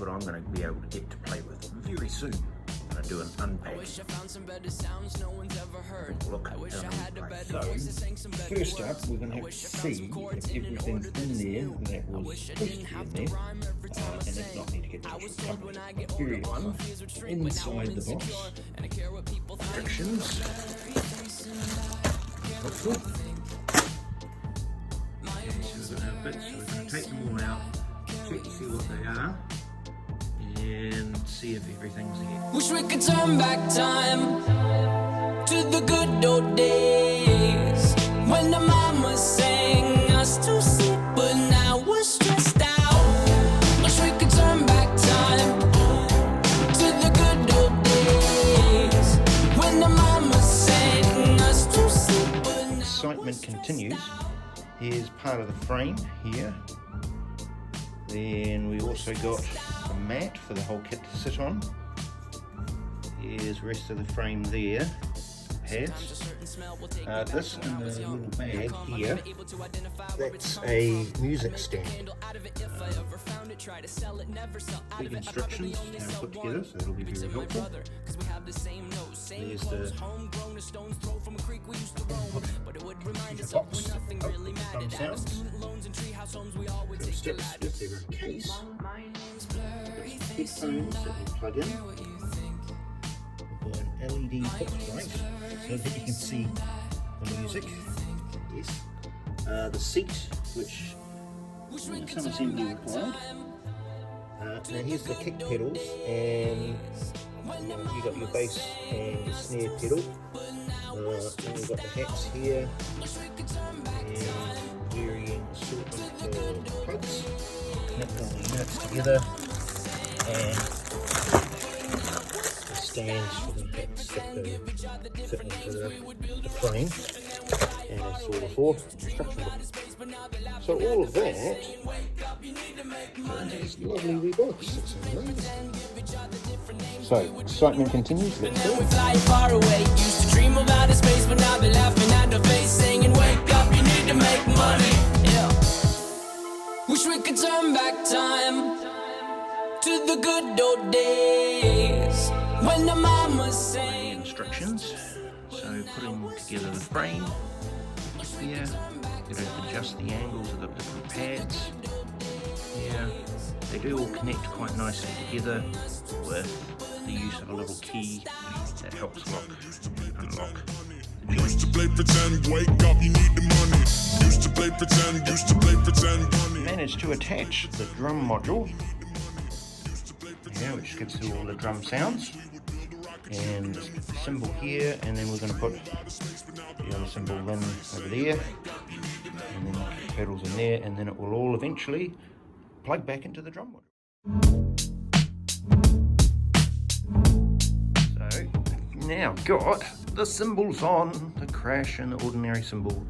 what I'm going to be able to get to play with very soon. I'm going to do an unpack. Look, so first up we're going to have to see if everything's in there that was supposed to be in there, and if not, need to get touched with coverage. Period one, inside the box, restrictions, helpful. So we're going to take them all out, check to see what they are, and see if everything's here. Wish we could turn back time to the good old days when the mama sang us to sleep, but now we're stressed out. Wish we could turn back time to the good old days when the mama sang us to sleep, but now excitement continues. Here's part of the frame here. Then we also got a mat for the whole kit to sit on. Here's the rest of the frame there. Pads. This in the little bag here, that's a music stand. Big instructions how to put together, so that'll be very helpful. There's the box, drum sounds, steps if they're in case. Headphones that we plug in. An LED hook light so that you can see the music. Yes. The seat, which some assembly required. Now here's the kick pedals, and you got your bass and your snare pedal. Then we've got the hats here, and varying assortment of plugs. Connect all the units together, and stands for the hats that fit into the frame, and as saw before, instruction book. So all of that is lovely wee box. It's amazing. So excitement continues. Let's go. we fly far away. Used to dream about a space, but now they're laughing at the face, saying, "Wake up, you need to make money." Yeah. Wish we could turn back time to the good old days when the mama sang. Instructions. So putting together the frame here, you can adjust the angles of the different pads here. They do all connect quite nicely together with the use of a little key that helps unlock. Used to play pretend, wake up, you need the money. Used to play pretend, money. Managed to attach the drum module here, which gives you all the drum sounds, and the cymbal here, and then we're going to put the other cymbal in over there, and then the pedals in there, and then it will all eventually plug back into the drum module. So now got the cymbals on, the crash and the ordinary cymbal.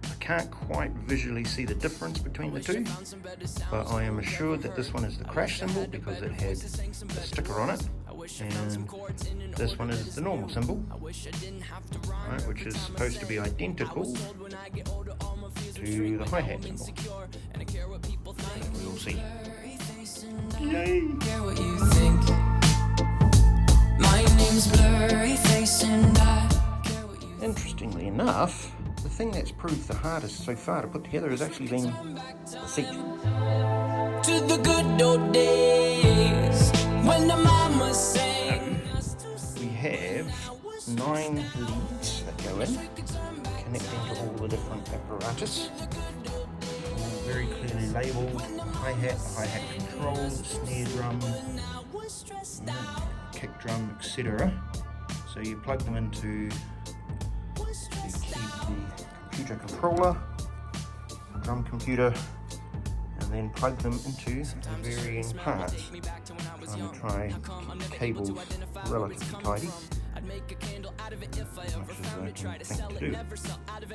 I can't quite visually see the difference between the two, but I am assured that this one is the crash cymbal because it had a sticker on it, and this one is the normal cymbal, right, which is supposed to be identical to the hi-hat cymbal. We will see. Yay! What you think? My name's Blurryface and I care what you think. Interestingly enough, the thing that's proved the hardest so far to put together has actually been the seat. To the good old days when the mama sang. We have 9 leads that go in, connecting to all the different apparatus. All very clearly labelled: hi-hat control, the snare drum, kick drum, etc. So you plug them into the computer controller, drum computer, and then plug them into the varying parts. I'm going to try and keep the cables relatively tidy, as much as I can think to do.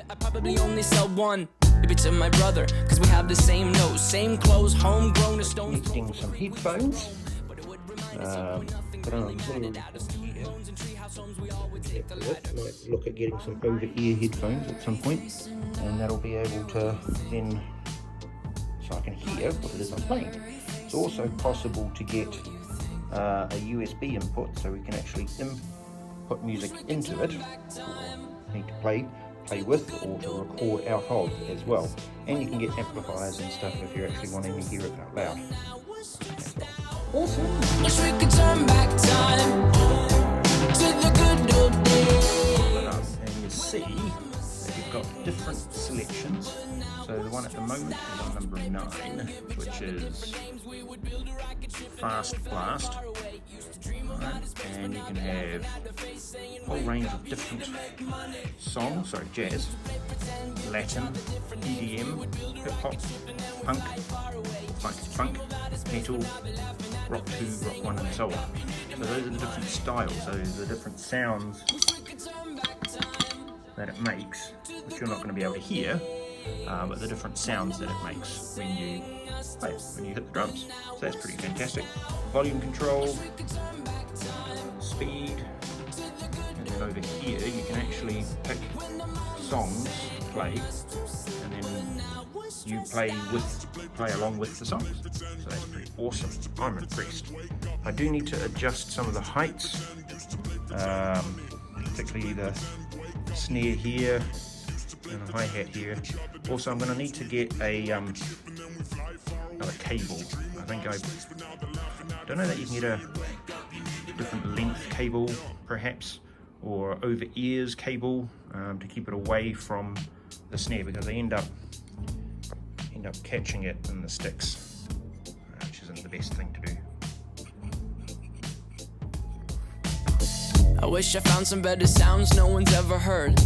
I probably only sell one, maybe to my brother, cause we have the same nose, same clothes, homegrown, a stone. Connecting some headphones. Put on a little might look at getting some over-ear headphones at some point, and that'll be able to then, so I can hear what it is I'm playing. It's also possible to get a USB input, so we can actually input music into it, or need to play with, or to record out of as well. And you can get amplifiers and stuff if you're actually wanting to hear it out loud as well. Awesome! Wish we could turn back time to the good old days. And you see that you've got different selections. So the one at the moment is on number 9, which is Fast Blast. Right. And you can have a whole range of different songs, sorry, jazz, Latin, EDM, hip-hop, punk, funk, metal, rock 2, rock 1 and so on. So those are the different styles, those are the different sounds that it makes, which you're not going to be able to hear, but the different sounds that it makes when you play it, when you hit the drums. So that's pretty fantastic. Volume control, speed, and then over here you can actually pick songs to play, and then you play along with the songs. So that's pretty awesome. I'm impressed. I do need to adjust some of the heights, particularly the snare here and the hi-hat here. Also, I'm going to need to get another cable. I don't know that you can get a different length cable perhaps, or over ears cable to keep it away from the snare, because they end up catching it in the sticks, which isn't the best thing to do. I wish I found some better sounds no one's ever heard.